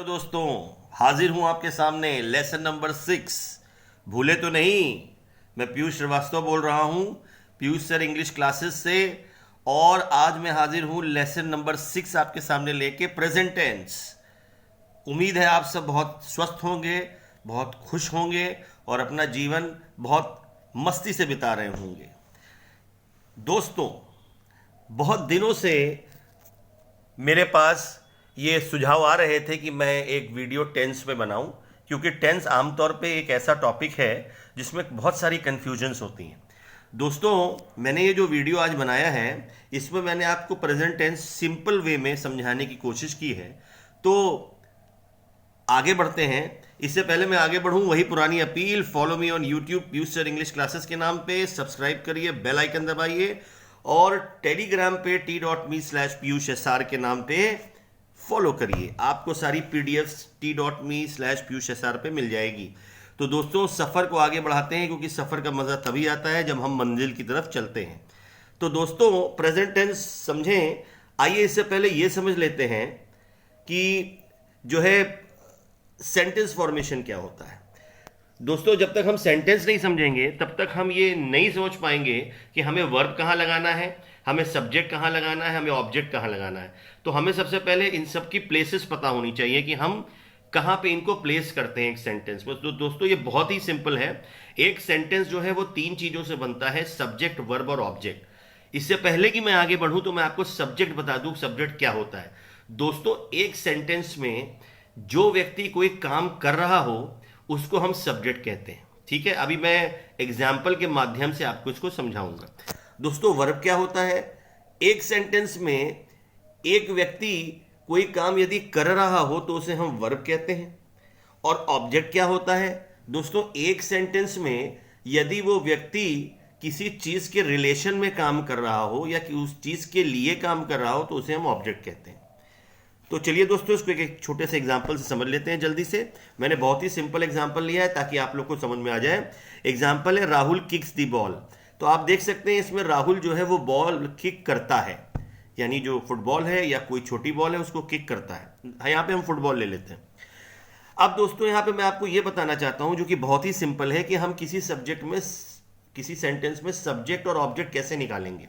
Hello दोस्तों, हाजिर हूं आपके सामने लेसन नंबर 6। भूले तो नहीं, मैं पीयूष श्रीवास्तव बोल रहा हूं, पीयूष सर इंग्लिश क्लासेस से। और आज मैं हाजिर हूं लेसन नंबर 6 आपके सामने लेके, प्रेजेंट टेंस। उम्मीद है आप सब बहुत स्वस्थ होंगे, बहुत खुश होंगे और अपना जीवन बहुत मस्ती से बिता रहे होंगे। दोस्तों, बहुत दिनों से मेरे पास ये सुझाव आ रहे थे कि मैं एक वीडियो टेंस पे बनाऊं, क्योंकि टेंस आमतौर पे एक ऐसा टॉपिक है जिसमें बहुत सारी कन्फ्यूजन्स होती हैं। दोस्तों, मैंने ये जो वीडियो आज बनाया है, इसमें मैंने आपको प्रेजेंट टेंस सिंपल वे में समझाने की कोशिश की है। तो आगे बढ़ते हैं। इससे पहले मैं आगे बढ़ूं, वही पुरानी appeal, follow me on YouTube Piyush sir English classes के नाम पे, सब्सक्राइब करिए, बेल आइकन दबाइए और टेलीग्राम पे t.me/piyushsr के नाम पे फॉलो करिए। आपको सारी पीडीएफ t.me/piyushsr पे मिल जाएगी। तो दोस्तों, सफर को आगे बढ़ाते हैं, क्योंकि सफर का मजा तभी आता है जब हम मंजिल की तरफ चलते हैं। तो दोस्तों, प्रेजेंट टेंस समझें। आइए इससे पहले ये समझ लेते हैं कि जो है सेंटेंस फॉर्मेशन क्या होता है। दोस्तों, जब तक हम सेंटेंस नहीं समझेंगे तब तक हम ये नहीं समझ पाएंगे कि हमें वर्ब कहाँ लगाना है, हमें सब्जेक्ट कहाँ लगाना है, हमें ऑब्जेक्ट कहाँ लगाना है। तो हमें सबसे पहले इन सब की प्लेसेस पता होनी चाहिए कि हम कहाँ पे इनको प्लेस करते हैं एक सेंटेंस में। तो दोस्तों, ये बहुत ही सिंपल है। एक सेंटेंस जो है वो 3 चीज़ों से बनता है, सब्जेक्ट, वर्ब और ऑब्जेक्ट। इससे पहले कि मैं आगे बढ़ूँ तो मैं आपको सब्जेक्ट बता दूँ, सब्जेक्ट क्या होता है। दोस्तों, एक सेंटेंस में जो व्यक्ति कोई काम कर रहा हो उसको हम सब्जेक्ट कहते हैं। ठीक है, अभी मैं एग्जाम्पल के माध्यम से आपको इसको समझाऊंगा। दोस्तों, वर्ब क्या होता है? एक सेंटेंस में एक व्यक्ति कोई काम यदि कर रहा हो तो उसे हम वर्ब कहते हैं। और ऑब्जेक्ट क्या होता है? दोस्तों, एक सेंटेंस में यदि वो व्यक्ति किसी चीज के रिलेशन में काम कर रहा हो या कि उस चीज के लिए काम कर रहा हो तो उसे हम ऑब्जेक्ट कहते हैं। तो चलिए दोस्तों, इसको एक छोटे से एग्जाम्पल से समझ लेते हैं जल्दी से। मैंने बहुत ही सिंपल एग्जाम्पल लिया है ताकि आप लोग को समझ में आ जाए। एग्जाम्पल है राहुल किक्स दी बॉल। तो आप देख सकते हैं इसमें राहुल जो है वो बॉल किक करता है, यानी जो फुटबॉल है या कोई छोटी बॉल है उसको किक करता है। यहाँ पे हम फुटबॉल ले लेते हैं। अब दोस्तों, यहाँ पे मैं आपको ये बताना चाहता हूँ, जो कि बहुत ही सिंपल है, कि हम किसी सब्जेक्ट में, किसी सेंटेंस में सब्जेक्ट और ऑब्जेक्ट कैसे निकालेंगे।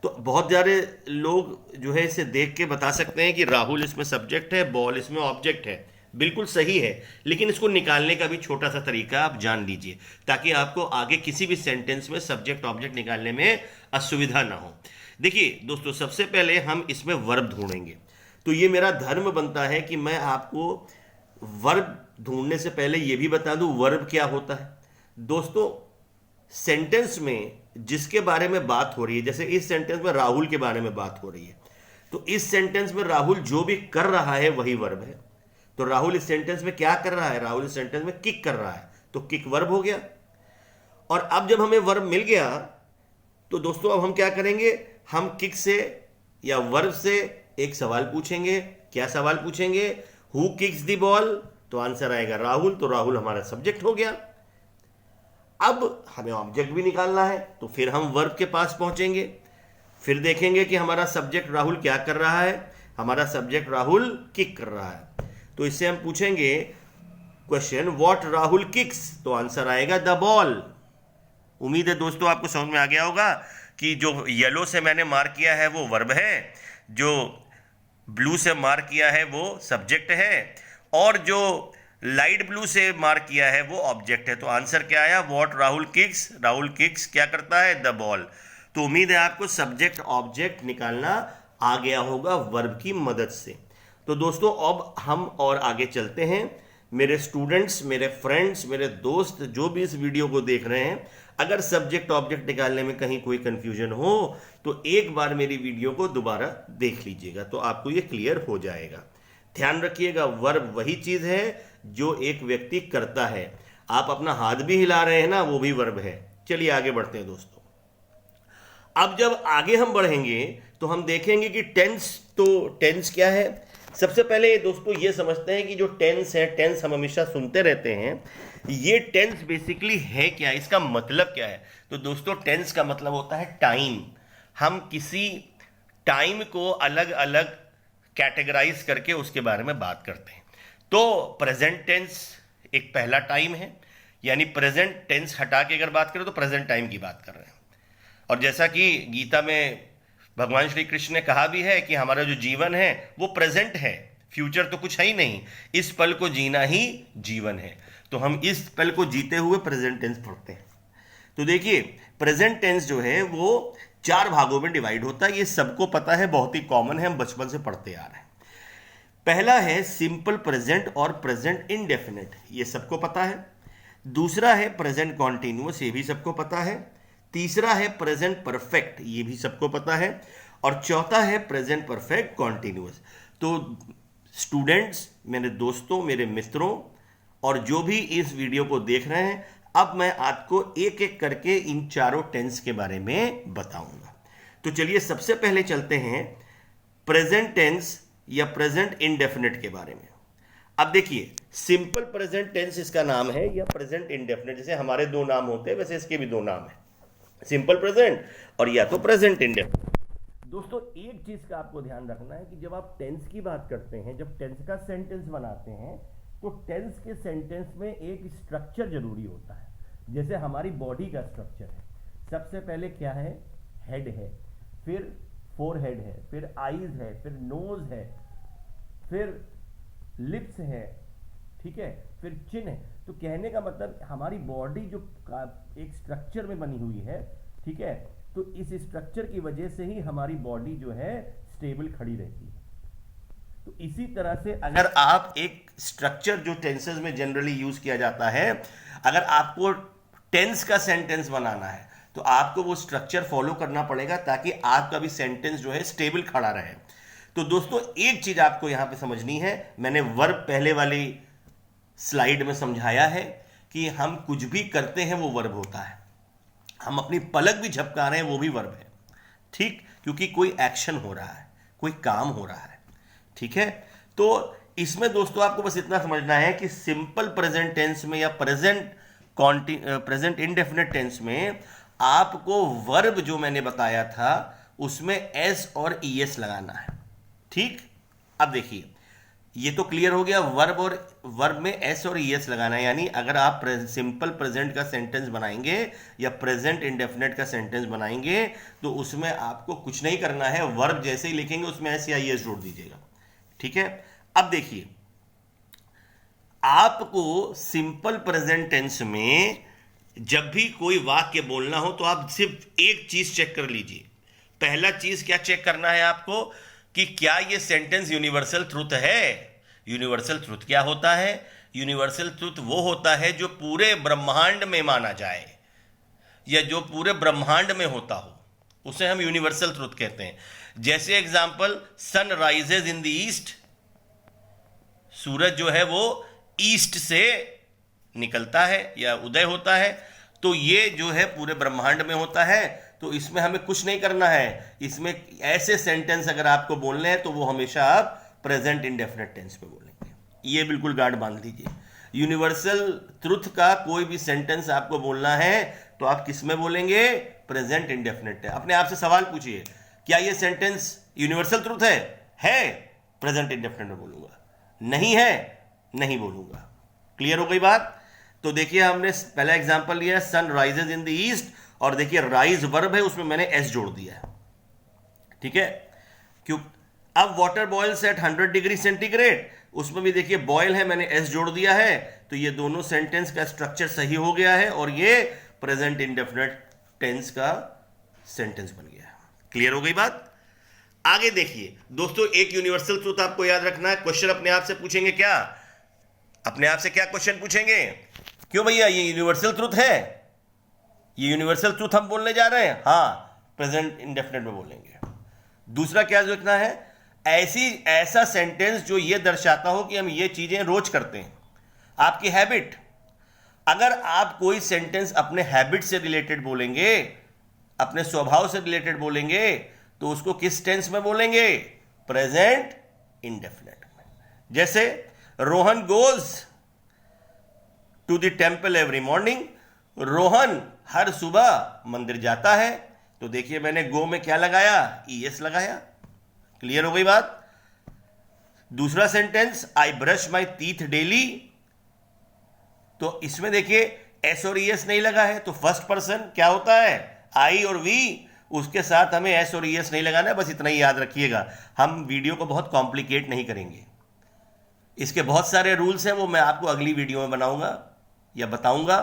तो बहुत सारे लोग जो है इसे देख के बता सकते हैं कि राहुल इसमें सब्जेक्ट है, बॉल इसमें ऑब्जेक्ट है। बिल्कुल सही है, लेकिन इसको निकालने का भी छोटा सा तरीका आप जान लीजिए, ताकि आपको आगे किसी भी सेंटेंस में सब्जेक्ट ऑब्जेक्ट निकालने में असुविधा ना हो। देखिए दोस्तों, सबसे पहले हम इसमें वर्ब ढूंढेंगे। तो ये मेरा धर्म बनता है कि मैं आपको वर्ब ढूंढने से पहले ये भी बता दूं वर्ब क्या होता है। दोस्तों, सेंटेंस में जिसके बारे में बात हो रही है, जैसे इस सेंटेंस में राहुल के बारे में बात हो रही है, तो इस सेंटेंस में राहुल जो भी कर रहा है वही वर्ब है। तो राहुल इस सेंटेंस में क्या कर रहा है? राहुल इस सेंटेंस में किक कर रहा है, तो किक वर्ब हो गया। और अब जब हमें वर्ब मिल गया तो दोस्तों अब हम क्या करेंगे? हम किक से या वर्ब से एक सवाल पूछेंगे। क्या सवाल पूछेंगे? Who kicks the ball? तो आंसर आएगा राहुल, तो राहुल हमारा सब्जेक्ट हो गया। अब हमें ऑब्जेक्ट भी निकालना है, तो फिर हम वर्ब के पास पहुंचेंगे। फिर देखेंगे कि हमारा सब्जेक्ट राहुल क्या कर रहा है। हमारा सब्जेक्ट राहुल किक कर रहा है, तो इससे हम पूछेंगे क्वेश्चन, व्हाट राहुल किक्स? तो आंसर आएगा द बॉल। उम्मीद है दोस्तों आपको समझ में आ गया होगा कि जो येलो से मैंने मार्क किया है वो वर्ब है, जो ब्लू से मार्क किया है वो सब्जेक्ट है, और जो लाइट ब्लू से मार्क किया है वो ऑब्जेक्ट है। तो आंसर क्या आया? What Rahul kicks. Rahul kicks क्या करता है? The ball. तो उम्मीद है आपको सब्जेक्ट ऑब्जेक्ट निकालना आ गया होगा वर्ब की मदद से। तो दोस्तों, अब हम और आगे चलते हैं। मेरे स्टूडेंट्स, मेरे फ्रेंड्स, मेरे दोस्त जो भी इस वीडियो को देख रहे हैं, अगर सब्जेक्ट ऑब्जेक्ट निकालने में कहीं कोई कंफ्यूजन हो तो एक बार मेरी वीडियो को दोबारा देख लीजिएगा, तो आपको ये क्लियर हो जाएगा। ध्यान रखिएगा, वर्ब वही चीज है जो एक व्यक्ति करता है। आप अपना हाथ भी हिला रहे हैं ना, वो भी वर्ब है। चलिए आगे बढ़ते हैं दोस्तों। अब जब आगे हम बढ़ेंगे तो हम देखेंगे कि टेंस, तो टेंस क्या है। सबसे पहले दोस्तों ये समझते हैं कि जो टेंस है, टेंस हम हमेशा सुनते रहते हैं, ये टेंस बेसिकली है क्या, इसका मतलब क्या है। तो दोस्तों, टेंस का मतलब होता है टाइम। हम किसी टाइम को अलग अलग कैटेगराइज करके उसके बारे में बात करते हैं। तो प्रेजेंट टेंस एक पहला टाइम है, यानी प्रेजेंट टेंस हटा के अगर बात करें तो प्रेजेंट टाइम की बात कर रहे हैं। और जैसा कि गीता में भगवान श्री कृष्ण ने कहा भी है कि हमारा जो जीवन है वो प्रेजेंट है, फ्यूचर तो कुछ है ही नहीं, इस पल को जीना ही जीवन है। तो हम इस पल को जीते हुए प्रेजेंट टेंस पढ़ते हैं। तो देखिए प्रेजेंट टेंस जो है वो 4 भागों में डिवाइड होता है, ये सबको पता है, बहुत ही कॉमन है, हम बचपन से पढ़ते आ रहे हैं। पहला है सिंपल प्रेजेंट और प्रेजेंट इंडेफिनिट, ये सबको पता है। दूसरा है प्रेजेंट कॉन्टिन्यूअस, ये भी सबको पता है। तीसरा है प्रेजेंट परफेक्ट, ये भी सबको पता है। और चौथा है प्रेजेंट परफेक्ट कॉन्टिन्यूअस। तो स्टूडेंट्स, मेरे दोस्तों, मेरे मित्रों और जो भी इस वीडियो को देख रहे हैं, अब मैं आपको एक एक करके इन चारों टेंस के बारे में बताऊंगा। तो चलिए सबसे पहले चलते हैं प्रेजेंट टेंस या प्रेजेंट इंडेफिनिट के बारे में। अब देखिए सिंपल प्रेजेंट टेंस इसका नाम है, या प्रेजेंट इंडेफिनिट, जैसे हमारे 2 नाम होते हैं वैसे इसके भी 2 नाम है, सिंपल प्रेजेंट और या तो प्रेजेंट इंडेफिनिट। दोस्तों एक चीज का आपको ध्यान रखना है कि जब आप टेंस की बात करते हैं, जब टेंस का सेंटेंस बनाते हैं, तो टेंस के सेंटेंस में एक स्ट्रक्चर जरूरी होता है। जैसे हमारी बॉडी का स्ट्रक्चर है, सबसे पहले क्या है, हेड है, फिर फोरहेड है, फिर आईज है, फिर नोज है, फिर लिप्स है, ठीक है, फिर चिन है। तो कहने का मतलब हमारी बॉडी जो एक स्ट्रक्चर में बनी हुई है, ठीक है, तो इस स्ट्रक्चर की वजह से ही हमारी बॉडी जो है स्टेबल खड़ी रहती है। तो इसी तरह से अगर आप एक स्ट्रक्चर जो टेंसेस में जनरली यूज किया जाता है, अगर आपको टेंस का सेंटेंस बनाना है तो आपको वो स्ट्रक्चर फॉलो करना पड़ेगा ताकि आपका भी सेंटेंस जो है स्टेबल खड़ा रहे। तो दोस्तों एक चीज आपको यहां पे समझनी है, मैंने वर्ब पहले वाली स्लाइड में समझाया है कि हम कुछ भी करते हैं वो वर्ब होता है, हम अपनी पलक भी झपका रहे हैं वो भी वर्ब है, ठीक, क्योंकि कोई एक्शन हो रहा है, कोई काम हो रहा है, ठीक है। तो इसमें दोस्तों आपको बस इतना समझना है कि सिंपल प्रेजेंट टेंस में या प्रेजेंट इंडेफिनिट टेंस में आपको वर्ब जो मैंने बताया था उसमें एस और ईएस लगाना है, ठीक। अब देखिए ये तो क्लियर हो गया, वर्ब और वर्ब में एस और ईएस लगाना है, यानी अगर आप सिंपल प्रेजेंट का सेंटेंस बनाएंगे या प्रेजेंट इंडेफिनिट का सेंटेंस बनाएंगे तो उसमें आपको कुछ नहीं करना है, वर्ब जैसे ही लिखेंगे उसमें एस या ईएस जोड़ दीजिएगा, ठीक है। अब देखिए आपको सिंपल प्रेजेंट टेंस में जब भी कोई वाक्य बोलना हो तो आप सिर्फ एक चीज चेक कर लीजिए। पहला चीज क्या चेक करना है आपको कि क्या यह सेंटेंस यूनिवर्सल ट्रुथ है। यूनिवर्सल ट्रुथ क्या होता है? यूनिवर्सल ट्रुथ वो होता है जो पूरे ब्रह्मांड में माना जाए या जो पूरे ब्रह्मांड में होता हो, उसे हम यूनिवर्सल ट्रुथ कहते हैं। जैसे example, sun rises in the east, सूरज जो है वो ईस्ट से निकलता है या उदय होता है, तो ये जो है पूरे ब्रह्मांड में होता है। तो इसमें हमें कुछ नहीं करना है, इसमें ऐसे सेंटेंस अगर आपको बोलने हैं तो वो हमेशा आप प्रेजेंट इंडेफिनिट टेंस में बोलेंगे, ये बिल्कुल गार्ड बांध लीजिए। यूनिवर्सल ट्रुथ का कोई भी सेंटेंस आपको बोलना है तो आप किस में बोलेंगे? प्रेजेंट इंडेफिनिट है। अपने आप से सवाल पूछिए, क्या ये सेंटेंस यूनिवर्सल ट्रुथ है? प्रेजेंट इंडेफिनिट में बोलूंगा, नहीं है नहीं बोलूंगा। क्लियर हो गई बात? तो देखिए हमने पहला एग्जांपल लिया sun rises in the east, और देखिए राइज वर्ब है, उसमें मैंने एस जोड़ दिया है, ठीक है। क्यों? अब water boils at 100 degree centigrade, उसमें भी देखिए बॉयल है, मैंने एस जोड़ दिया है, तो ये दोनों सेंटेंस का स्ट्रक्चर सही हो गया है और ये प्रेजेंट इंडेफिनिट टेंस का सेंटेंस बन गया। क्लियर हो गई बात? आगे देखिए दोस्तों, एक यूनिवर्सल ट्रूथ आपको याद रखना है। क्वेश्चन अपने आप से पूछेंगे, क्या अपने आप से क्या क्वेश्चन पूछेंगे? क्यों भैया ये यूनिवर्सल ट्रूथ है, ये यूनिवर्सल ट्रूथ हम बोलने जा रहे हैं? हाँ, प्रेजेंट इंडेफिनिट में बोलेंगे। दूसरा क्या देखना है? ऐसा सेंटेंस जो ये दर्शाता हो कि हम ये चीजें रोज करते हैं, आपकी हैबिट। अगर आप कोई सेंटेंस अपने हैबिट से रिलेटेड बोलेंगे, अपने स्वभाव से रिलेटेड बोलेंगे, तो उसको किस टेंस में बोलेंगे? प्रेजेंट इंडेफिनिट में। जैसे Rohan goes to the temple every morning, Rohan हर सुबह मंदिर जाता है, तो देखिए मैंने गो में क्या लगाया? ईएस लगाया। क्लियर हो गई बात? दूसरा sentence, I brush my teeth daily, तो इसमें देखिए एस और ईएस नहीं लगा है, तो फर्स्ट पर्सन क्या होता है, आई और वी, उसके साथ हमें एस और ईएस नहीं लगाना है, बस इतना ही याद रखिएगा। हम वीडियो को बहुत कॉम्प्लिकेट नहीं करेंगे, इसके बहुत सारे रूल्स हैं, वो मैं आपको अगली वीडियो में बनाऊंगा या बताऊंगा।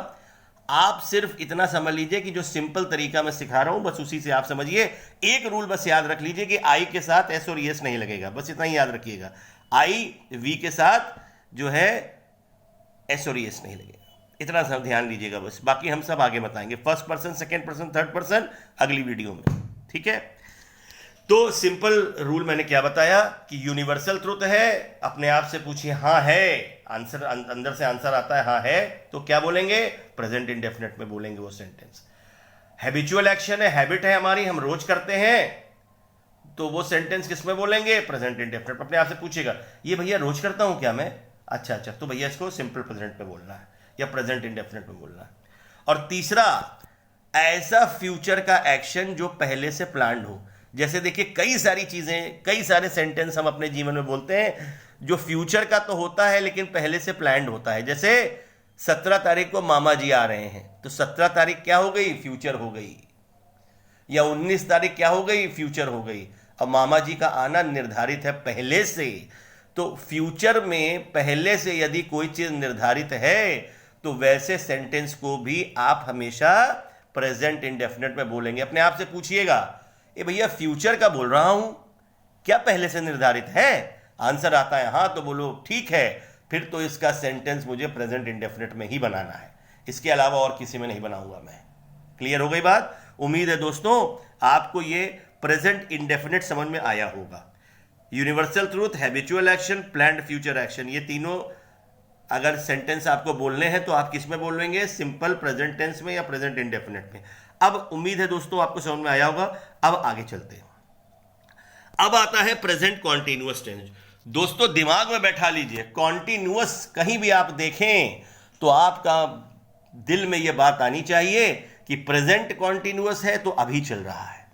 आप सिर्फ इतना समझ लीजिए कि जो सिंपल तरीका मैं सिखा रहा हूं बस उसी से आप समझिए। एक रूल बस याद रख लीजिए कि आई के साथ एस और ईएस नहीं लगेगा, बस इतना ही याद रखिएगा। आई वी के साथ जो है एस और ईएस नहीं लगेगा, इतना सब ध्यान दीजिएगा बस, बाकी हम सब आगे बताएंगे, first person, second person, third person अगली वीडियो में, ठीक है। तो सिंपल रूल मैंने क्या बताया कि यूनिवर्सल ट्रुथ है, अपने आप से पूछिए हाँ है, आंसर अंदर से आंसर आता है हाँ है, तो क्या बोलेंगे, प्रेजेंट इंडेफिनिट में बोलेंगे वो सेंटेंस। हैबिचुअल एक्शन है, हैबिट है हमारी, हम रोज करते हैं, तो वो सेंटेंस किस में बोलेंगे, प्रेजेंट इंडेफिनिट। अपने आप से पूछिएगा ये भैया रोज करता हूं क्या मैं, अच्छा अच्छा, तो भैया इसको सिंपल प्रेजेंट में बोलना है या प्रेजेंट इंडेफिनिट में बोलना है। और तीसरा, ऐसा फ्यूचर का एक्शन जो पहले से प्लान्ड हो। जैसे देखिए कई सारी चीजें, कई सारे सेंटेंस हम अपने जीवन में बोलते हैं जो फ्यूचर का तो होता है लेकिन पहले से प्लान्ड होता है। जैसे 17 तारीख को मामा जी आ रहे हैं, तो 17 तारीख क्या हो गई, फ्यूचर हो गई, या 19 तारीख क्या हो गई, फ्यूचर हो गई। अब मामा जी का आना निर्धारित है पहले से, तो फ्यूचर में पहले से यदि कोई चीज निर्धारित है तो वैसे सेंटेंस को भी आप हमेशा प्रेजेंट इंडेफिनिट में बोलेंगे। अपने आप से पूछिएगा ए भैया फ्यूचर का बोल रहा हूं, क्या पहले से निर्धारित है, आंसर आता है हाँ, तो बोलो ठीक है, फिर तो इसका सेंटेंस मुझे प्रेजेंट इंडेफिनिट में ही बनाना है, इसके अलावा और किसी में नहीं बनाऊंगा मैं। क्लियर हो गई बात। उम्मीद है दोस्तों आपको ये प्रेजेंट इंडेफिनिट समझ में आया होगा। Universal truth, habitual action, planned future action, ये तीनों अगर सेंटेंस आपको बोलने हैं तो आप किस में बोलेंगे, सिंपल प्रेजेंट टेंस में या प्रेजेंट इंडेफिनिट में। अब उम्मीद है दोस्तों आपको समझ में आया होगा। अब आगे चलते हैं। अब आता है प्रेजेंट कॉन्टिन्यूअस टेंस। दोस्तों दिमाग में बैठा लीजिए, कॉन्टिन्यूअस कहीं भी आप देखें तो आपका दिल में यह बात आनी चाहिए कि प्रेजेंट कॉन्टिन्यूअस है तो अभी चल रहा है,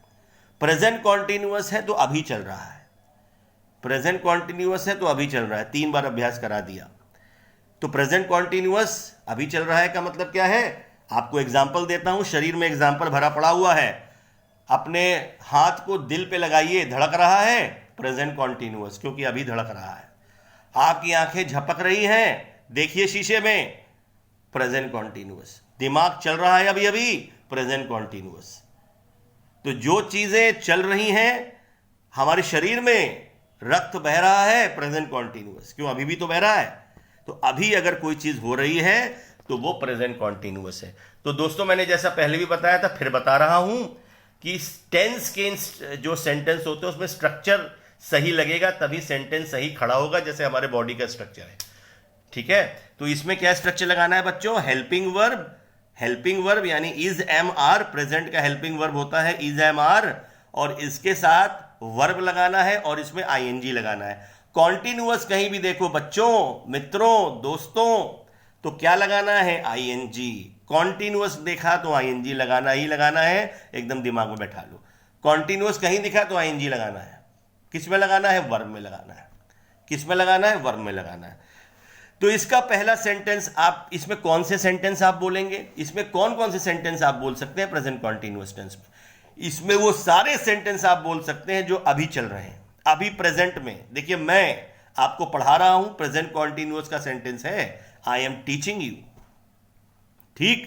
प्रेजेंट कॉन्टिन्यूअस है तो अभी चल रहा है, प्रेजेंट कॉन्टिन्यूअस है तो अभी चल रहा है। 3 बार अभ्यास करा दिया। तो प्रेजेंट कॉन्टिन्यूअस अभी चल रहा है का मतलब क्या है, आपको एग्जाम्पल देता हूं, शरीर में एग्जाम्पल भरा पड़ा हुआ है, अपने हाथ को दिल पे लगाइए, धड़क रहा है, प्रेजेंट कॉन्टिन्यूअस, क्योंकि अभी धड़क रहा है। आपकी आंखें झपक रही हैं, देखिए शीशे में, प्रेजेंट कॉन्टिन्यूअस। दिमाग चल रहा है अभी अभी, प्रेजेंट कॉन्टिन्यूअस। तो जो चीजें चल रही हैं हमारे शरीर में, रक्त बह रहा है, प्रेजेंट कॉन्टिन्यूअस, क्यों अभी भी तो बह रहा है, तो अभी अगर कोई चीज हो रही है तो वो प्रेजेंट कॉन्टिन्यूअस है। तो दोस्तों मैंने जैसा पहले भी बताया था फिर बता रहा हूं कि टेंस के जो सेंटेंस होते हैं उसमें स्ट्रक्चर सही लगेगा तभी सेंटेंस सही खड़ा होगा, जैसे हमारे बॉडी का स्ट्रक्चर है, ठीक है। तो इसमें क्या स्ट्रक्चर लगाना है बच्चों, हेल्पिंग वर्ब, हेल्पिंग वर्ब यानी इज एम आर, प्रेजेंट का हेल्पिंग वर्ब होता है इज एम आर, और इसके साथ वर्ब लगाना है और इसमें आईएनजी लगाना है। कॉन्टिन्यूअस कहीं भी देखो बच्चों, मित्रों, दोस्तों, तो क्या लगाना है, आईएनजी। कॉन्टिन्यूअस देखा तो आईएनजी लगाना ही लगाना है, एकदम दिमाग में बैठा लो। कॉन्टिन्यूअस कहीं दिखा तो आईएनजी लगाना है। किस में लगाना है, वर्ब में लगाना है। किस में लगाना है, वर्ब में लगाना है। तो इसका पहला सेंटेंस आप, इसमें कौन से सेंटेंस आप बोलेंगे, इसमें कौन कौन से सेंटेंस आप बोल सकते हैं प्रेजेंट कॉन्टिन्यूअस टेंस में। इसमें वो सारे सेंटेंस आप बोल सकते हैं जो अभी चल रहे हैं, अभी प्रेजेंट में। देखिए मैं आपको पढ़ा रहा हूं, प्रेजेंट कॉन्टिन्यूअस का सेंटेंस है, आई एम टीचिंग यू, ठीक।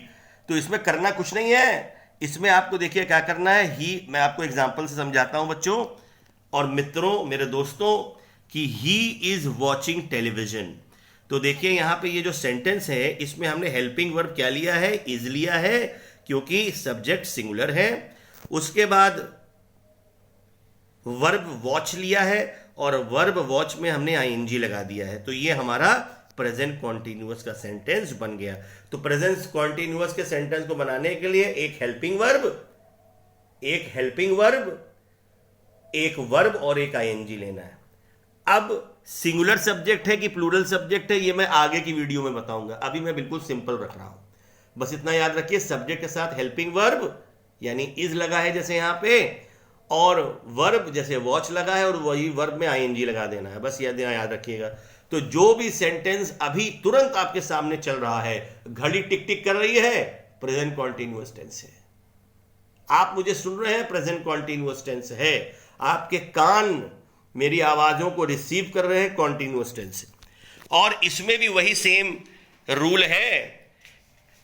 तो इसमें करना कुछ नहीं है, इसमें आपको देखिए क्या करना है, ही, मैं आपको एग्जांपल से समझाता हूं बच्चों और मित्रों, मेरे दोस्तों, कि ही इज वॉचिंग टेलीविजन। तो देखिए यहां पे ये जो सेंटेंस है इसमें हमने हेल्पिंग वर्ब क्या लिया है, इज लिया है, क्योंकि सब्जेक्ट सिंगुलर है। उसके बाद वर्ब वॉच लिया है और वर्ब वॉच में हमने आईएनजी लगा दिया है। तो ये हमारा प्रेजेंट कॉन्टिन्यूअस का सेंटेंस बन गया। तो प्रेजेंट कॉन्टिन्यूअस के सेंटेंस को बनाने के लिए एक हेल्पिंग वर्ब, एक हेल्पिंग वर्ब, एक वर्ब और एक आईएनजी लेना है। अब सिंगुलर सब्जेक्ट है कि प्लूरल सब्जेक्ट है ये मैं आगे की वीडियो में बताऊंगा, अभी मैं बिल्कुल सिंपल रख रहा हूं। बस इतना याद रखिए, सब्जेक्ट के साथ हेल्पिंग वर्ब यानी इज लगा है जैसे यहां पे, और वर्ब जैसे वॉच लगा है और वही वर्ब में आईएनजी लगा देना है, बस याद रखिएगा। तो जो भी सेंटेंस अभी तुरंत आपके सामने चल रहा है, घड़ी टिक टिक कर रही है, प्रेजेंट कॉन्टिन्यूअस टेंस है। आप मुझे सुन रहे हैं, प्रेजेंट कॉन्टिन्यूअस टेंस है। आपके कान मेरी आवाजों को रिसीव कर रहे हैं, कॉन्टिन्यूअस टेंस है। और इसमें भी वही सेम रूल है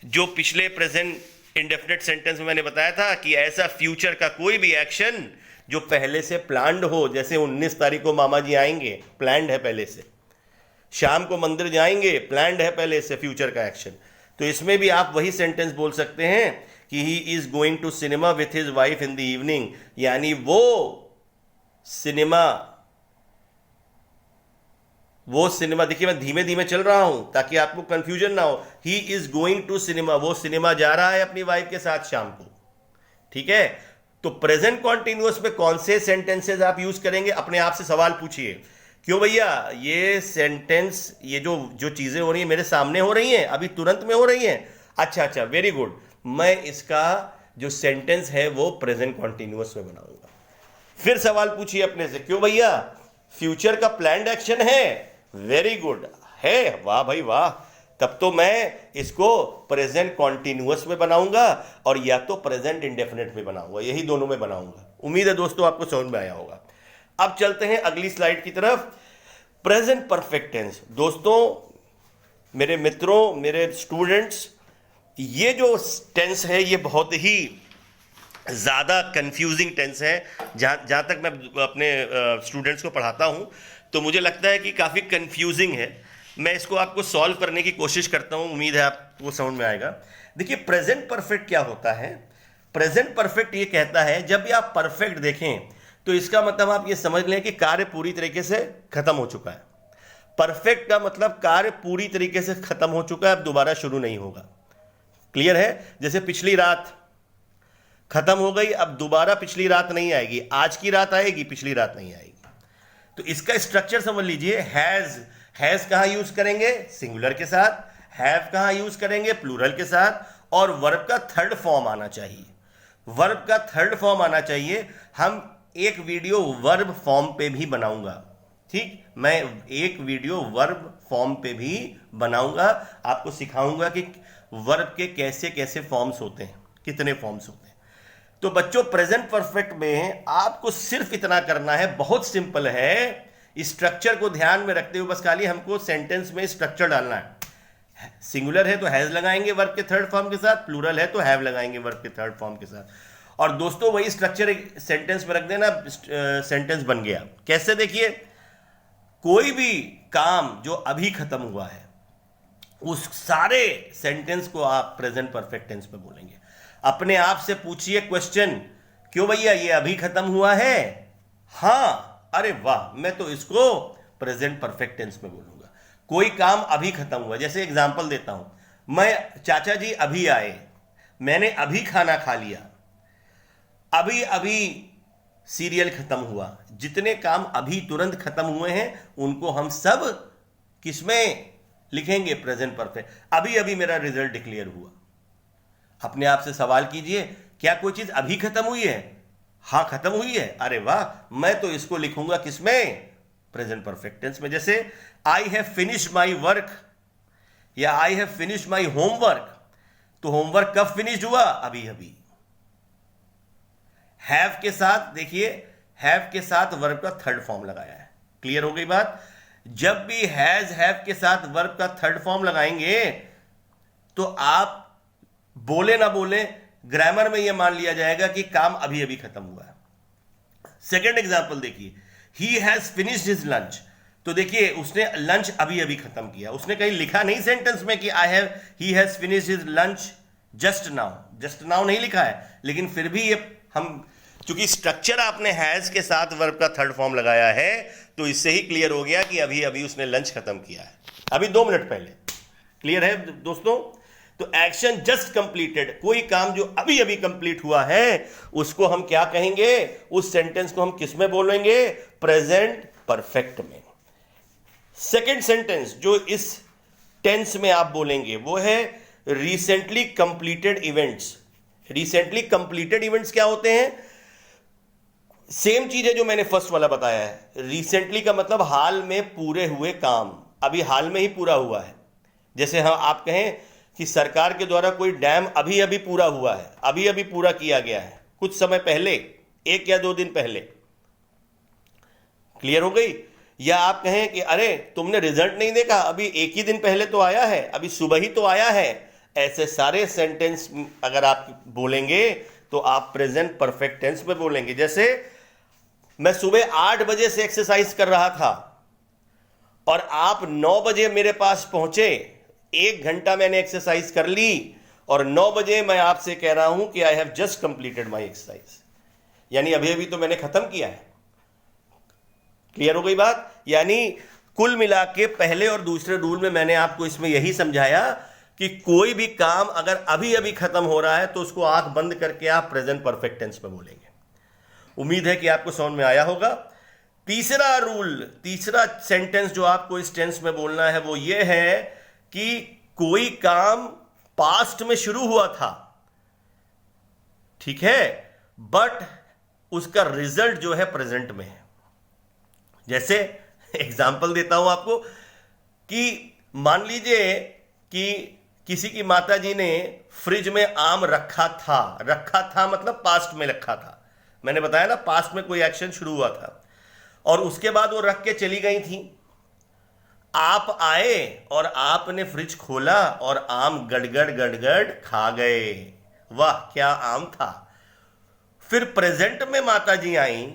जो पिछले प्रेजेंट इंडेफिनिट सेंटेंस में मैंने बताया था कि ऐसा फ्यूचर का कोई भी एक्शन जो पहले से प्लान्ड हो, जैसे 19 तारीख को मामा जी आएंगे, प्लान्ड है पहले से। शाम को मंदिर जाएंगे, प्लान्ड है पहले से फ्यूचर का एक्शन। तो इसमें भी आप वही सेंटेंस बोल सकते हैं कि he is going to cinema with his wife in the evening, यानी वो सिनेमा देखिए, मैं धीमे धीमे चल रहा हूं ताकि आपको कंफ्यूजन ना हो। He is going to cinema, वो सिनेमा जा रहा है अपनी वाइफ के साथ शाम को। ठीक है, तो प्रेजेंट कॉन्टिन्यूअस में कौन से सेंटेंसेस आप यूज करेंगे, अपने आप से सवाल पूछिए। क्यों भैया, ये सेंटेंस, ये जो चीजें हो रही है मेरे सामने हो रही हैं, अभी तुरंत में हो रही हैं। अच्छा, वेरी गुड, मैं इसका जो सेंटेंस है वो प्रेजेंट कॉन्टिन्यूअस में बनाऊंगा। फिर सवाल पूछिए अपने से, क्यों भैया, फ्यूचर का प्लान्ड एक्शन है, वेरी गुड है, वाह भाई वाह, तब तो मैं इसको प्रेजेंट कॉन्टिन्यूअस में बनाऊंगा और या तो प्रेजेंट इंडेफिनिट में बनाऊंगा, यही दोनों में बनाऊंगा। उम्मीद है दोस्तों आपको समझ में आया होगा। अब चलते हैं अगली स्लाइड की तरफ। Present perfect tense. दोस्तों, मेरे मित्रों, मेरे स्टूडेंट्स, ये जो टेंस है ये बहुत ही ज़्यादा कंफ्यूजिंग टेंस है। जहाँ तक मैं अपने स्टूडेंट्स को पढ़ाता हूँ तो मुझे लगता है कि काफ़ी कंफ्यूजिंग है। मैं इसको आपको सॉल्व करने की कोशिश करता हूँ, उम्मीद है आपको समझ में आएगा। देखिए, प्रेजेंट परफेक्ट क्या होता है। प्रेजेंट परफेक्ट ये कहता है जब भी आप परफेक्ट देखें तो इसका मतलब आप ये समझ लें कि कार्य पूरी तरीके से खत्म हो चुका है। परफेक्ट का मतलब कार्य पूरी तरीके से खत्म हो चुका है, अब दोबारा शुरू नहीं होगा। क्लियर है? जैसे पिछली रात खत्म हो गई, अब दोबारा पिछली रात नहीं आएगी, आज की रात आएगी, पिछली रात नहीं आएगी। तो इसका स्ट्रक्चर समझ लीजिए। हैज कहां यूज करेंगे, सिंगुलर के साथ। हैव कहां यूज करेंगे, प्लूरल के साथ। और वर्ब का थर्ड फॉर्म आना चाहिए। वर्ब का थर्ड फॉर्म आना चाहिए। हम एक वीडियो वर्ब फॉर्म पे भी बनाऊंगा, ठीक, मैं एक वीडियो वर्ब फॉर्म पे भी बनाऊंगा, आपको सिखाऊंगा कि वर्ब के कैसे कैसे फॉर्म्स होते हैं, कितने फॉर्म्स होते हैं। तो बच्चों, प्रेजेंट परफेक्ट में आपको सिर्फ इतना करना है, बहुत सिंपल है। स्ट्रक्चर को ध्यान में रखते हुए बस खाली हमको सेंटेंस में स्ट्रक्चर डालना है। सिंगुलर है तो हैज लगाएंगे वर्ब के थर्ड फॉर्म के साथ, प्लूरल है तो हैव लगाएंगे वर्ब के थर्ड फॉर्म के साथ। और दोस्तों, वही स्ट्रक्चर सेंटेंस में रख देना, सेंटेंस बन गया। कैसे? देखिए, कोई भी काम जो अभी खत्म हुआ है उस सारे सेंटेंस को आप प्रेजेंट परफेक्ट टेंस में बोलेंगे। अपने आप से पूछिए क्वेश्चन, क्यों भैया ये अभी खत्म हुआ है? हाँ, अरे वाह, मैं तो इसको प्रेजेंट परफेक्ट टेंस में बोलूंगा। कोई काम अभी खत्म हुआ, जैसे एग्जांपल देता हूं, मैं, चाचा जी अभी आए, मैंने अभी खाना खा लिया, अभी अभी सीरियल खत्म हुआ। जितने काम अभी तुरंत खत्म हुए हैं उनको हम सब किसमें लिखेंगे? Present perfect. अभी अभी मेरा रिजल्ट डिक्लेयर हुआ। अपने आप से सवाल कीजिए, क्या कोई चीज अभी खत्म हुई है? हाँ, खत्म हुई है, अरे वाह, मैं तो इसको लिखूंगा किसमें? प्रेजेंट परफेक्ट टेंस में। जैसे I have finished my work या I have finished my homework, तो होमवर्क कब फिनिश्ड हुआ? अभी अभी। हैव के साथ, देखिए, हैव के साथ वर्ब का थर्ड फॉर्म लगाया है। क्लियर हो गई बात? जब भी हैज हैव के साथ वर्ब का थर्ड फॉर्म लगाएंगे तो आप बोले ना बोले, ग्रामर में यह मान लिया जाएगा कि काम अभी अभी खत्म हुआ है। सेकेंड एग्जाम्पल देखिए, he has finished his lunch, तो देखिए उसने लंच अभी अभी खत्म किया। उसने कहीं लिखा नहीं सेंटेंस में कि he has finished his lunch just now नहीं लिखा है, लेकिन फिर भी ये हम, चूंकि स्ट्रक्चर आपने हैज के साथ वर्ब का थर्ड फॉर्म लगाया है तो इससे ही क्लियर हो गया कि अभी अभी उसने लंच खत्म किया है, अभी 2 मिनट पहले। क्लियर है दोस्तों? तो एक्शन जस्ट कंप्लीटेड, कोई काम जो अभी अभी कंप्लीट हुआ है उसको हम क्या कहेंगे? उस सेंटेंस को हम किस में बोलेंगे? प्रेजेंट परफेक्ट में। सेकेंड सेंटेंस जो इस टेंस में आप बोलेंगे वो है सेम चीज है जो मैंने फर्स्ट वाला बताया है। रिसेंटली का मतलब हाल में पूरे हुए काम, अभी हाल में ही पूरा हुआ है। जैसे हाँ आप कहें कि सरकार के द्वारा कोई डैम अभी अभी पूरा हुआ है, अभी अभी पूरा किया गया है, कुछ समय पहले, 1 या 2 दिन पहले। क्लियर हो गई? या आप कहें कि अरे तुमने रिजल्ट नहीं देखा, अभी 1 ही दिन पहले तो आया है, अभी सुबह ही तो आया है। ऐसे सारे सेंटेंस अगर आप बोलेंगे तो आप प्रेजेंट परफेक्ट टेंस में बोलेंगे। जैसे मैं सुबह 8 बजे से एक्सरसाइज कर रहा था और आप 9 बजे मेरे पास पहुंचे, 1 घंटा मैंने एक्सरसाइज कर ली और 9 बजे मैं आपसे कह रहा हूं कि I have just completed my exercise, यानी अभी अभी तो मैंने खत्म किया है। क्लियर हो गई बात? यानी कुल मिला के पहले और दूसरे रूल में मैंने आपको इसमें यही समझाया कि कोई भी काम अगर अभी अभी खत्म हो रहा है तो उसको आंख बंद करके आप प्रेजेंट परफेक्ट टेंस में बोलेंगे। उम्मीद है कि आपको समझ में आया होगा। तीसरा रूल, तीसरा सेंटेंस जो आपको इस टेंस में बोलना है वो ये है कि कोई काम पास्ट में शुरू हुआ था, ठीक है, बट उसका रिजल्ट जो है प्रेजेंट में है। जैसे एग्जाम्पल देता हूं आपको कि मान लीजिए कि किसी की माताजी ने फ्रिज में आम रखा था मतलब पास्ट में रखा था। मैंने बताया ना, पास्ट में कोई एक्शन शुरू हुआ था और उसके बाद वो रख के चली गई थी। आप आए और आपने फ्रिज खोला और आम गड़गड़ गड़गड़ खा गए। वाह क्या आम था। फिर प्रेजेंट में माताजी आई,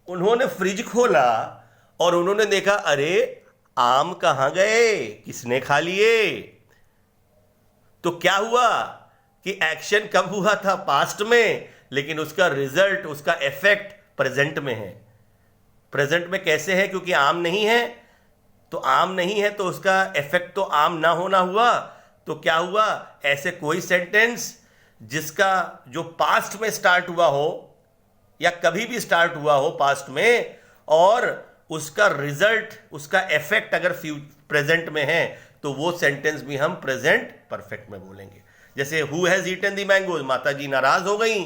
उन्होंने फ्रिज खोला और उन्होंने देखा अरे आम कहां गए, किसने खा लिए। तो क्या हुआ कि एक्शन कब हुआ था? पास्ट में, लेकिन उसका रिजल्ट, उसका इफेक्ट प्रेजेंट में है। प्रेजेंट में कैसे है? क्योंकि आम नहीं है, तो आम नहीं है तो उसका इफेक्ट तो आम ना होना हुआ। तो क्या हुआ? ऐसे कोई सेंटेंस जिसका जो पास्ट में स्टार्ट हुआ हो या कभी भी स्टार्ट हुआ हो पास्ट में और उसका रिजल्ट, उसका इफेक्ट अगर प्रेजेंट में है तो वो सेंटेंस भी हम प्रेजेंट परफेक्ट में बोलेंगे। जैसे who has eaten the mangoes, माता जी नाराज हो गई,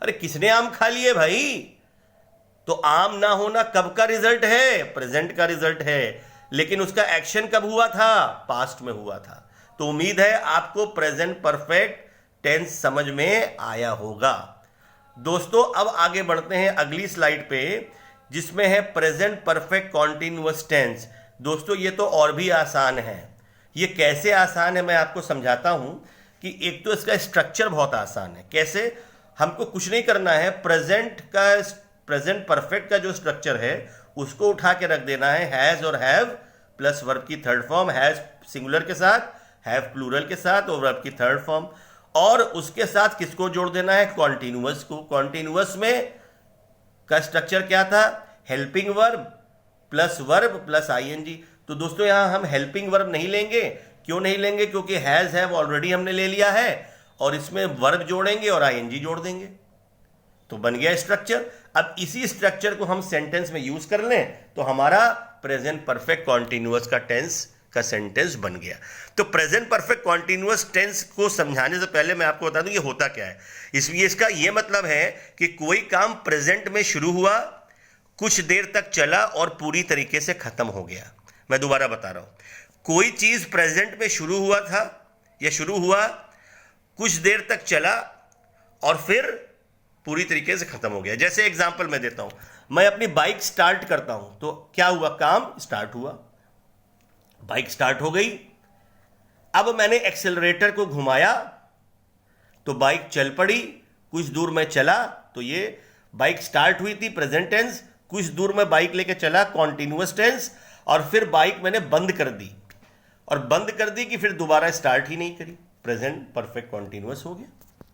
अरे किसने आम खा लिए भाई। तो आम ना होना कब का रिजल्ट है? प्रेजेंट का रिजल्ट है, लेकिन उसका एक्शन कब हुआ था? पास्ट में हुआ था। तो उम्मीद है आपको प्रेजेंट परफेक्ट टेंस समझ में आया होगा। दोस्तों अब आगे बढ़ते हैं अगली स्लाइड पे, जिसमें है प्रेजेंट परफेक्ट कॉन्टिन्यूअस टेंस। दोस्तों ये तो और भी आसान है। ये कैसे आसान है मैं आपको समझाता हूं कि एक तो इसका स्ट्रक्चर बहुत आसान है। कैसे? हमको कुछ नहीं करना है, प्रेजेंट परफेक्ट का जो स्ट्रक्चर है उसको उठा के रख देना है। हैज और हैव प्लस वर्ब की थर्ड फॉर्म, हैज सिंगुलर के साथ, हैव प्लूरल के साथ और वर्ब की थर्ड फॉर्म, और उसके साथ किसको जोड़ देना है? कॉन्टिन्यूअस को। कॉन्टिन्यूअस में का स्ट्रक्चर क्या था? Helping verb plus ING. तो दोस्तों यहां हम हेल्पिंग वर्ब नहीं लेंगे। क्यों नहीं लेंगे? क्योंकि हैज हैव ऑलरेडी हमने ले लिया है और इसमें वर्ब जोड़ेंगे और आईएनजी जोड़ देंगे तो बन गया स्ट्रक्चर। अब इसी स्ट्रक्चर को हम सेंटेंस में यूज कर लें तो हमारा प्रेजेंट परफेक्ट कॉन्टिन्यूअस का टेंस का सेंटेंस बन गया। तो प्रेजेंट परफेक्ट कॉन्टिन्यूअस टेंस को समझाने से पहले मैं आपको बता दूं ये होता क्या है। इसलिए इसका ये मतलब है कि कोई काम प्रेजेंट में शुरू हुआ, कुछ देर तक चला और पूरी तरीके से खत्म हो गया। मैं दोबारा बता रहा हूं, कोई चीज प्रेजेंट में शुरू हुआ था या शुरू हुआ, कुछ देर तक चला और फिर पूरी तरीके से खत्म हो गया। जैसे एग्जांपल मैं देता हूं, मैं अपनी बाइक स्टार्ट करता हूं तो क्या हुआ? काम स्टार्ट हुआ, बाइक स्टार्ट हो गई। अब मैंने एक्सेलरेटर को घुमाया तो बाइक चल पड़ी। कुछ दूर में चला तो ये बाइक स्टार्ट हुई थी प्रेजेंट टेंस, कुछ दूर में बाइक लेके चला कॉन्टिन्यूअस टेंस, और फिर बाइक मैंने बंद कर दी और बंद कर दी कि फिर दोबारा स्टार्ट ही नहीं करी, प्रेजेंट परफेक्ट कॉन्टिन्यूअस हो गया।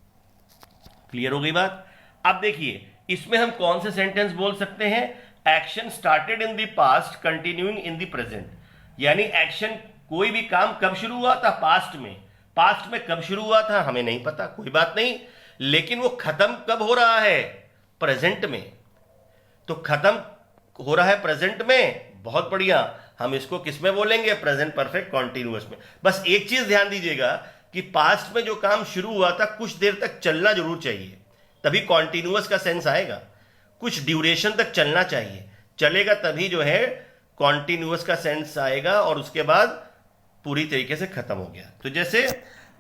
क्लियर हो गई बात? अब देखिए इसमें हम कौन से सेंटेंस बोल सकते हैं? Action started in the past continuing in the present, यानी एक्शन, कोई भी काम कब शुरू हुआ था? पास्ट में। पास्ट में कब शुरू हुआ था हमें नहीं पता, कोई बात नहीं, लेकिन वो खत्म कब हो रहा है? प्रेजेंट में। तो खत्म हो रहा है प्रेजेंट में, बहुत बढ़िया। हम इसको किस में बोलेंगे? प्रेजेंट परफेक्ट कॉन्टिन्यूअस में। बस एक चीज ध्यान दीजिएगा कि पास्ट में जो काम शुरू हुआ था कुछ देर तक चलना जरूर चाहिए, तभी कॉन्टिन्यूअस का सेंस आएगा। कुछ ड्यूरेशन तक चलना चाहिए, चलेगा तभी जो है कॉन्टिन्यूअस का सेंस आएगा और उसके बाद पूरी तरीके से खत्म हो गया। तो जैसे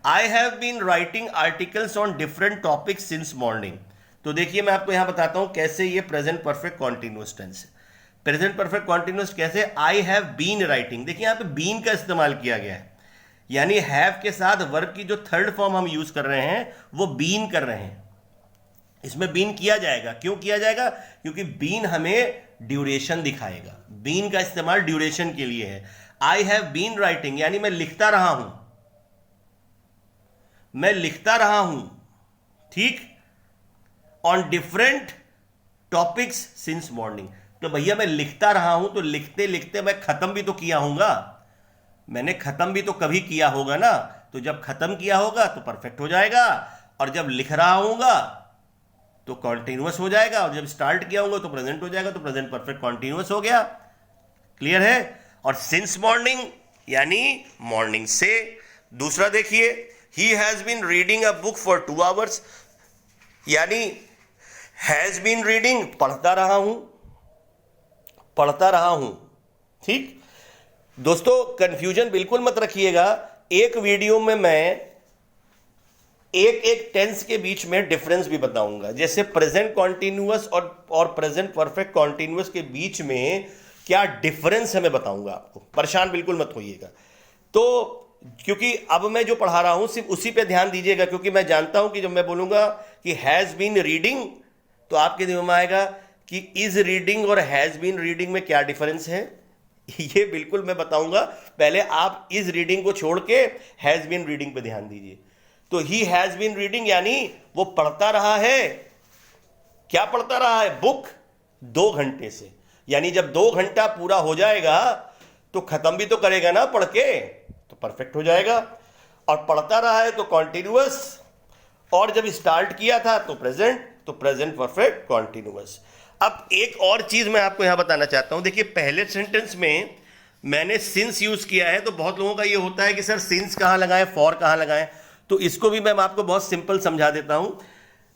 I have been writing articles on different topics since morning. तो देखिए मैं आपको यहां बताता हूं कैसे ये प्रेजेंट परफेक्ट कॉन्टिन्यूअस टेंस है। प्रेजेंट परफेक्ट कॉन्टिन्यूअस कैसे, आई हैव बीन राइटिंग, देखिए यहां पे बीन का इस्तेमाल किया गया है, यानी हैव के साथ वर्ब की जो थर्ड फॉर्म हम यूज कर रहे हैं वो बीन कर रहे हैं। इसमें बीन किया जाएगा, क्यों किया जाएगा, क्योंकि बीन हमें ड्यूरेशन दिखाएगा, बीन का इस्तेमाल ड्यूरेशन के लिए है। आई हैव बीन राइटिंग यानी मैं लिखता रहा हूं, मैं लिखता रहा हूं, ठीक, on different topics since morning. तो भैया मैं लिखता रहा हूं तो लिखते लिखते मैं खत्म भी तो किया होगा, मैंने खत्म भी तो कभी किया होगा ना, तो जब खत्म किया होगा तो परफेक्ट हो जाएगा, और जब लिख रहा होगा तो कॉन्टिन्यूअस हो जाएगा, और जब स्टार्ट किया होगा तो प्रेजेंट हो जाएगा, तो प्रेजेंट परफेक्ट कॉन्टिन्यूअस हो गया। क्लियर है। और सिंस मॉर्निंग यानी मॉर्निंग से। दूसरा देखिए, he has been reading a book for 2 hours, यानी हैज बीन रीडिंग पढ़ता रहा हूं, पढ़ता रहा हूं, ठीक। दोस्तों कंफ्यूजन बिल्कुल मत रखिएगा, एक वीडियो में मैं एक एक टेंस के बीच में डिफरेंस भी बताऊंगा, जैसे प्रेजेंट कॉन्टिन्यूअस और प्रेजेंट परफेक्ट कॉन्टिन्यूअस के बीच में क्या डिफरेंस है मैं बताऊंगा आपको, परेशान बिल्कुल मत होइएगा। तो क्योंकि अब मैं जो पढ़ा रहा हूं सिर्फ उसी पे ध्यान दीजिएगा, क्योंकि मैं जानता हूं कि जब मैं बोलूंगा कि हैज बीन रीडिंग तो आपके दिमाग में आएगा कि इज रीडिंग और हैज बीन रीडिंग में क्या डिफरेंस है, ये बिल्कुल मैं बताऊंगा। पहले आप इज रीडिंग को छोड़ के हैज बीन रीडिंग पे ध्यान दीजिए। तो ही हैज बीन रीडिंग यानी वो पढ़ता रहा है, क्या पढ़ता रहा है, बुक 2 घंटे से, यानी जब 2 घंटा पूरा हो जाएगा तो खत्म भी तो करेगा ना पढ़ के, तो परफेक्ट हो जाएगा। और पढ़ता रहा है तो कॉन्टिन्यूअस, और जब स्टार्ट किया था तो प्रेजेंट, तो प्रेजेंट परफेक्ट कॉन्टिन्यूअस। अब एक और चीज मैं आपको यहां बताना चाहता हूं, देखिए पहले सेंटेंस में मैंने सिंस यूज किया है, तो बहुत लोगों का ये होता है कि सर सिंस कहां लगाएं, फॉर कहां लगाएं, तो इसको भी मैं आपको बहुत सिंपल समझा देता हूं।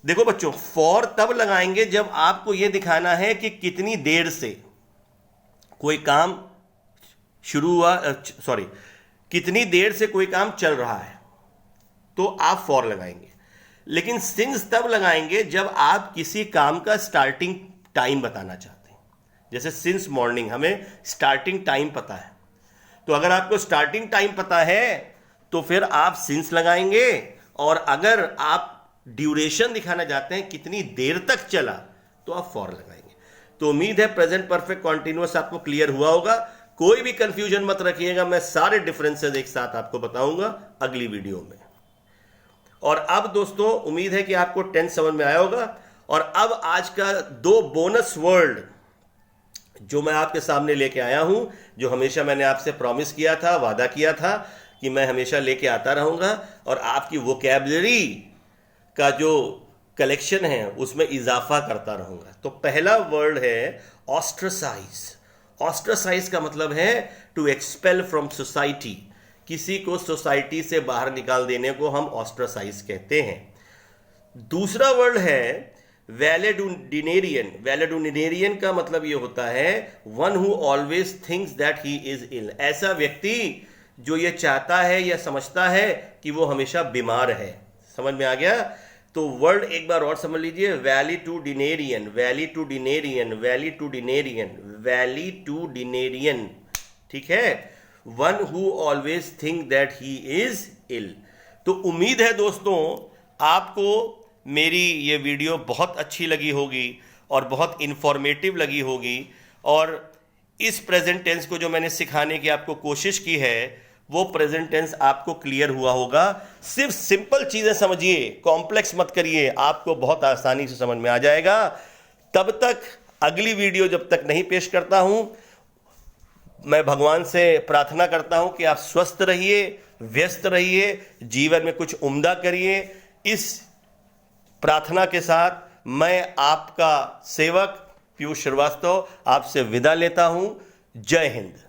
देखो बच्चों, फॉर तब लगाएंगे जब आपको यह दिखाना है कि कितनी देर से कोई काम शुरू हुआ, सॉरी कितनी देर से कोई काम चल रहा है, तो आप फॉर लगाएंगे। लेकिन सिंस तब लगाएंगे जब आप किसी काम का स्टार्टिंग टाइम बताना चाहते हैं, जैसे सिंस मॉर्निंग हमें स्टार्टिंग टाइम पता है, तो अगर आपको स्टार्टिंग टाइम पता है तो फिर आप सिंस लगाएंगे, और अगर आप ड्यूरेशन दिखाना चाहते हैं कितनी देर तक चला तो आप फॉर लगाएंगे। तो उम्मीद है प्रेजेंट परफेक्ट कॉन्टिन्यूअस आपको क्लियर हुआ होगा, कोई भी कंफ्यूजन मत रखिएगा, मैं सारे डिफरेंसेस एक साथ आपको बताऊंगा अगली वीडियो में। और अब दोस्तों उम्मीद है कि आपको 10 समझ में आया होगा। और अब आज का 2 बोनस वर्ड जो मैं आपके सामने लेके आया हूं, जो हमेशा मैंने आपसे प्रॉमिस किया था, वादा किया था कि मैं हमेशा लेके आता रहूंगा और आपकी वोकैबुलरी का जो कलेक्शन है उसमें इजाफा करता रहूंगा। तो पहला वर्ड है ऑस्ट्रसाइज। ऑस्ट्रसाइज का मतलब है टू एक्सपेल फ्रॉम सोसाइटी, किसी को सोसाइटी से बाहर निकाल देने को हम ऑस्ट्रसाइज कहते हैं। दूसरा वर्ड है वैलेडुनेरियन। वैलेडुनेरियन का मतलब यह होता है one who always thinks that he is ill, ऐसा व्यक्ति जो ये चाहता है या समझता है कि वो हमेशा बीमार है। समझ में आ गया। तो वर्ड एक बार और समझ लीजिए, वैलिटुडिनेरियन, वैलिटुडिनेरियन, वैलिटुडिनेरियन, वैलिटुडिनेरियन, ठीक है, one who always think that he is ill. तो उम्मीद है दोस्तों आपको मेरी ये वीडियो बहुत अच्छी लगी होगी और बहुत इंफॉर्मेटिव लगी होगी, और इस प्रेजेंट टेंस को जो मैंने सिखाने की आपको कोशिश की है वो प्रेजेंट टेंस आपको क्लियर हुआ होगा। सिर्फ सिंपल चीजें समझिए, कॉम्प्लेक्स मत करिए, आपको बहुत आसानी से समझ में आ जाएगा। तब तक अगली वीडियो जब तक नहीं पेश करता हूं, मैं भगवान से प्रार्थना करता हूं कि आप स्वस्थ रहिए, व्यस्त रहिए, जीवन में कुछ उम्दा करिए। इस प्रार्थना के साथ मैं आपका सेवक पीयूष श्रीवास्तव आपसे विदा लेता हूं। जय हिंद।